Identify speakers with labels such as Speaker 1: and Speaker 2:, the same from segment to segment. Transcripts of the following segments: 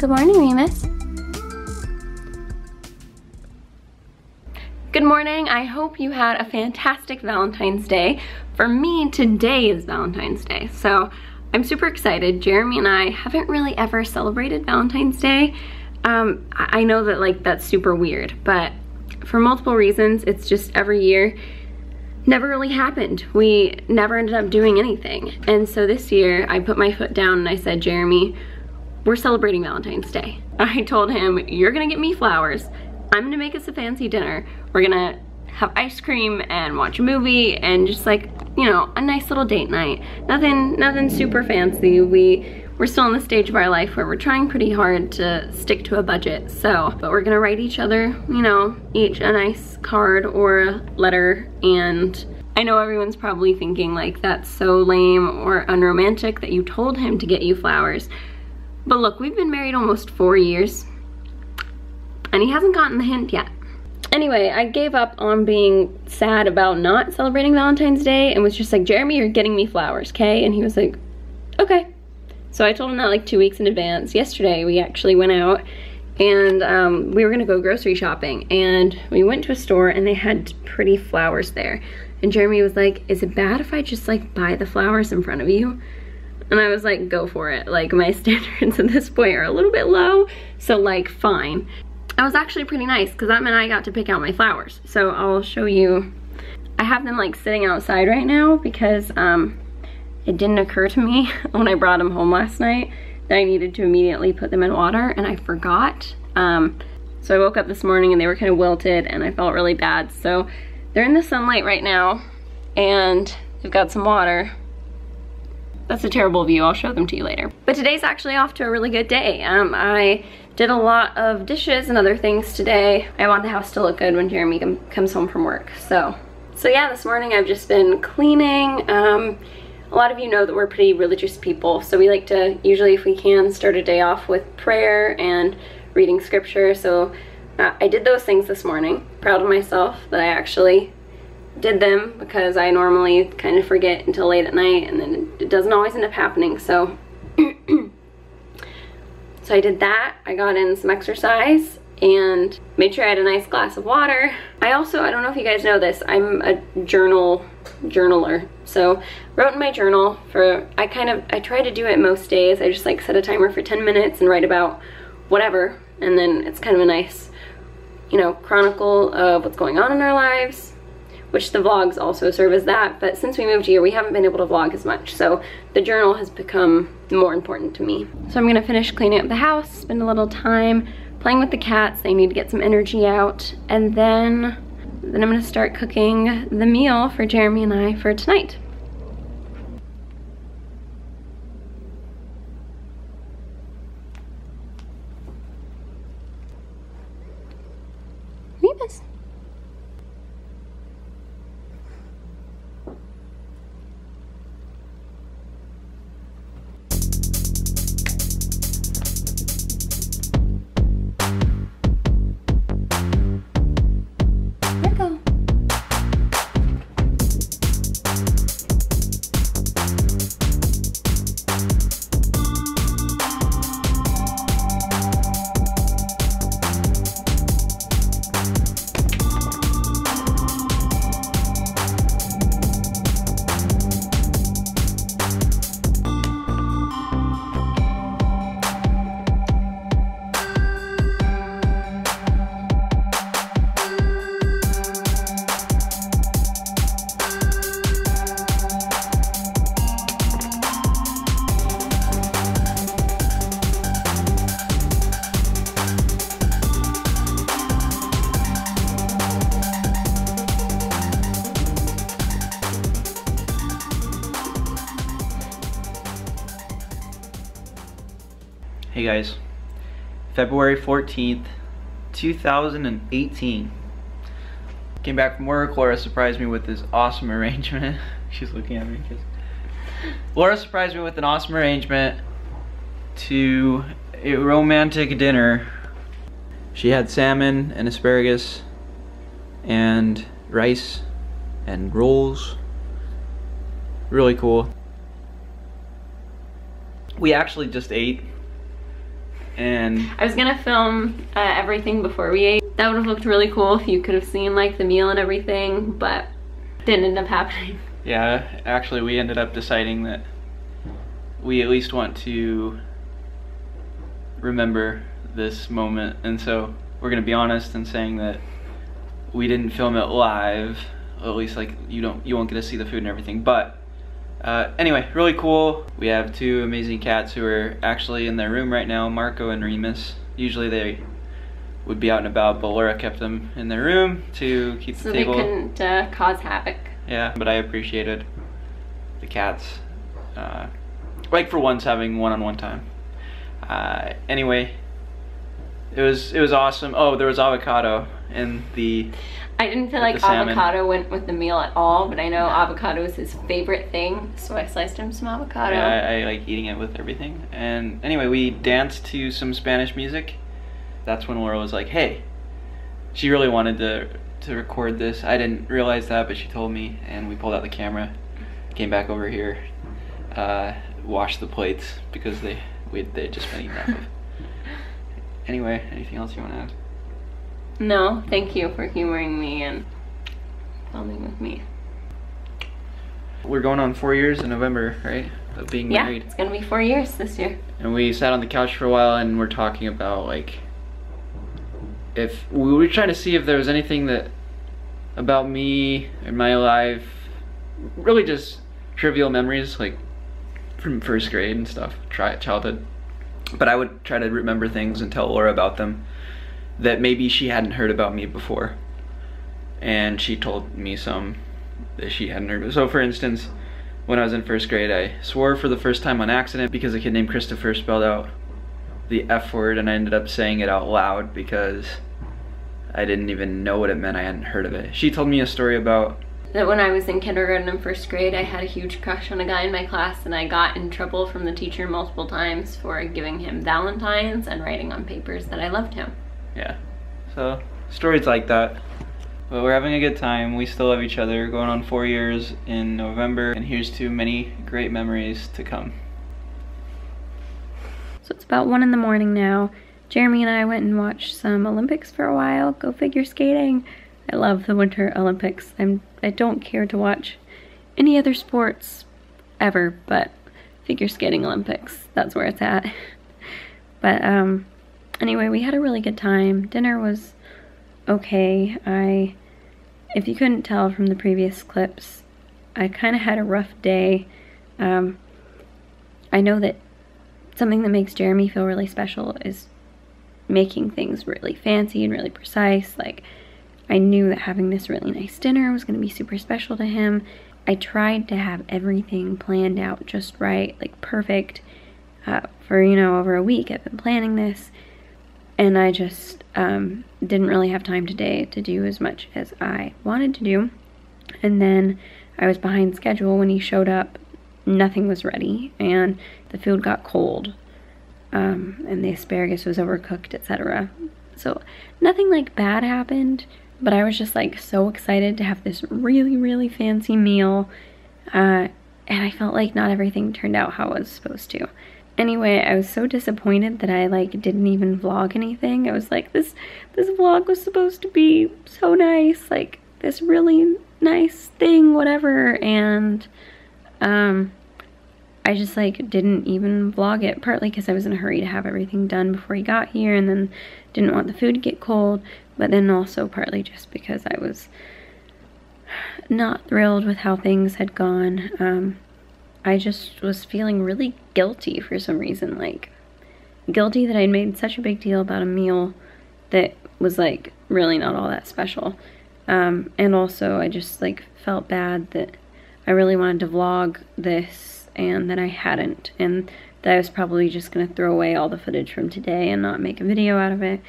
Speaker 1: Good morning, Remus. Good morning. I hope you had a fantastic Valentine's Day. For me, today is Valentine's Day, so I'm super excited. Jeremy and I haven't really ever celebrated Valentine's Day. I know that like that's super weird, but for multiple reasons, it's just every year never really happened. We never ended up doing anything. And so this year I put my foot down and I said, Jeremy, we're celebrating Valentine's Day. I told him, you're gonna get me flowers. I'm gonna make us a fancy dinner. We're gonna have ice cream and watch a movie and just like, you know, a nice little date night. Nothing super fancy. We're still in the stage of our life where we're trying pretty hard to stick to a budget. But we're gonna write each other, you know, each a nice card or a letter. And I know everyone's probably thinking like that's so lame or unromantic that you told him to get you flowers. But look, we've been married almost 4 years and he hasn't gotten the hint yet. Anyway, I gave up on being sad about not celebrating Valentine's Day and was just like, Jeremy, you're getting me flowers, okay? And he was like, okay. So I told him that like 2 weeks in advance. Yesterday, we actually went out and we were gonna go grocery shopping, and we went to a store and they had pretty flowers there. And Jeremy was like, is it bad if I just like buy the flowers in front of you? And I was like, go for it. Like my standards at this point are a little bit low, so like fine. It was actually pretty nice because that meant I got to pick out my flowers. So I'll show you. I have them like sitting outside right now because it didn't occur to me when I brought them home last night that I needed to immediately put them in water, and I forgot. So I woke up this morning and they were kind of wilted and I felt really bad. So they're in the sunlight right now and they've got some water. That's a terrible view, I'll show them to you later. But today's actually off to a really good day. I did a lot of dishes and other things today. I want the house to look good when Jeremy comes home from work. So yeah, this morning I've just been cleaning. A lot of you know that we're pretty religious people, so we like to, usually if we can, start a day off with prayer and reading scripture. So I did those things this morning. Proud of myself that I actually did them because I normally kind of forget until late at night and then it doesn't always end up happening. So so I did that. I got in some exercise and made sure I had a nice glass of water. I don't know if you guys know this, I'm a journaler. So wrote in my journal I try to do it most days. I just like set a timer for 10 minutes and write about whatever. And then it's kind of a nice, you know, chronicle of what's going on in our lives, which the vlogs also serve as that. But since we moved here, we haven't been able to vlog as much. So the journal has become more important to me. So I'm gonna finish cleaning up the house, spend a little time playing with the cats. They need to get some energy out. And then I'm gonna start cooking the meal for Jeremy and I for tonight. Remus.
Speaker 2: Hey guys, February 14th, 2018. Came back from work. Laura surprised me with this awesome arrangement. She's looking at me. Laura surprised me with an awesome arrangement to a romantic dinner. She had salmon and asparagus and rice and rolls. Really cool. We actually just ate And
Speaker 1: I was gonna film everything before we ate. That would have looked really cool if you could have seen like the meal and everything, but didn't end up happening.
Speaker 2: yeah, actually we ended up deciding that we at least want to remember this moment, and so we're gonna be honest in saying that we didn't film it live. At least like you won't get to see the food and everything, but anyway, really cool. We have two amazing cats who are actually in their room right now, Marco and Remus. Usually they would be out and about, but Laura kept them in their room to keep the table.
Speaker 1: So they couldn't cause havoc.
Speaker 2: Yeah, but I appreciated the cats, like for once having one-on-one time. Anyway, it was awesome. Oh, there was avocado in the.
Speaker 1: I didn't feel like avocado went with the meal at all, but I know avocado is his favorite thing, so I sliced him some avocado.
Speaker 2: Yeah, I like eating it with everything. And anyway, we danced to some Spanish music. That's when Laura was like, hey, she really wanted to record this. I didn't realize that, but she told me, and we pulled out the camera, came back over here, washed the plates because they had just been eaten off of. Anyway, anything else you want to add?
Speaker 1: No, thank you for humoring me and filming with me.
Speaker 2: We're going on 4 years in November, right? Of being married.
Speaker 1: Yeah, it's gonna be 4 years this year.
Speaker 2: And we sat on the couch for a while and we're talking about like, if we were trying to see if there was anything that about me and my life, really just trivial memories like from first grade and stuff, childhood. But I would try to remember things and tell Laura about them that maybe she hadn't heard about me before. And she told me some that she hadn't heard. So for instance, when I was in first grade, I swore for the first time on accident because a kid named Christopher spelled out the F word, and I ended up saying it out loud because I didn't even know what it meant. I hadn't heard of it. She told me a story about
Speaker 1: that when I was in kindergarten and first grade, I had a huge crush on a guy in my class, and I got in trouble from the teacher multiple times for giving him Valentines and writing on papers that I loved him.
Speaker 2: Yeah, so stories like that. But we're having a good time. We still love each other. Going on 4 years in November, and here's to many great memories to come.
Speaker 1: So it's about 1 in the morning now. Jeremy and I went and watched some Olympics for a while, go figure skating. I love the Winter Olympics. I don't care to watch any other sports ever, but figure skating Olympics, that's where it's at. But anyway, we had a really good time. Dinner was okay. If you couldn't tell from the previous clips, I kind of had a rough day. I know that something that makes Jeremy feel really special is making things really fancy and really precise. Like, I knew that having this really nice dinner was going to be super special to him. I tried to have everything planned out just right, like perfect, for, over a week. I've been planning this, and I just didn't really have time today to do as much as I wanted to do. And then I was behind schedule when he showed up. Nothing was ready, and the food got cold, and the asparagus was overcooked, etc. So nothing like bad happened, but I was just like so excited to have this really, really fancy meal, and I felt like not everything turned out how it was supposed to. Anyway, I was so disappointed that I like didn't even vlog anything. I was like, this vlog was supposed to be so nice, like this really nice thing, whatever, and I just like didn't even vlog it, partly because I was in a hurry to have everything done before he got here, and then didn't want the food to get cold, but then also partly just because I was not thrilled with how things had gone. I just was feeling really guilty for some reason, like guilty that I'd made such a big deal about a meal that was like really not all that special. And also I just like felt bad that I really wanted to vlog this and that I hadn't, and that I was probably just gonna throw away all the footage from today and not make a video out of it.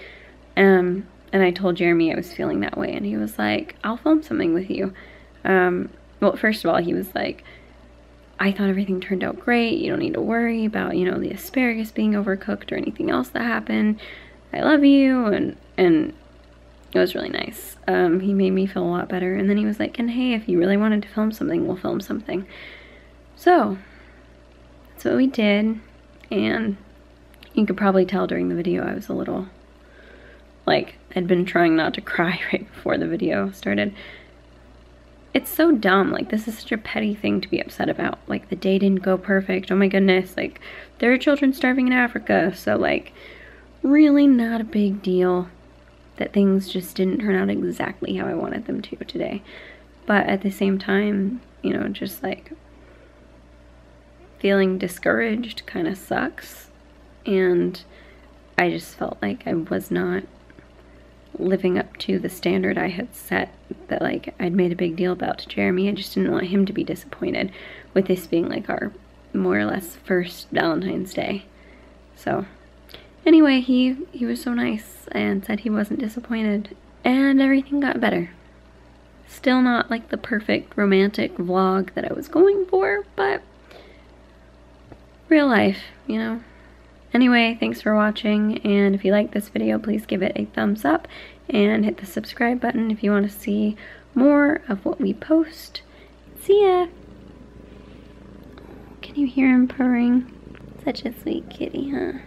Speaker 1: And I told Jeremy I was feeling that way, and he was like, I'll film something with you. Well, first of all, he was like, I thought everything turned out great. You don't need to worry about, the asparagus being overcooked or anything else that happened. I love you, and it was really nice. He made me feel a lot better, and then he was like, and hey, if you really wanted to film something, we'll film something. So, that's what we did, and You could probably tell during the video I was a little, like, I'd been trying not to cry right before the video started. It's so dumb. Like, this is such a petty thing to be upset about. Like, the day didn't go perfect. Oh my goodness. Like, there are children starving in Africa. So, like, really not a big deal that things just didn't turn out exactly how I wanted them to today. But at the same time, you know, just like feeling discouraged kind of sucks. And I just felt like I was not living up to the standard I had set that, like, I'd made a big deal about to Jeremy. I just didn't want him to be disappointed with this being like our more or less first Valentine's Day. So anyway, he was so nice and said he wasn't disappointed, and everything got better. Still not like the perfect romantic vlog that I was going for, but real life, you know. Anyway, thanks for watching, and if you like this video, please give it a thumbs up and hit the subscribe button if you want to see more of what we post. See ya! Can you hear him purring? Such a sweet kitty, huh?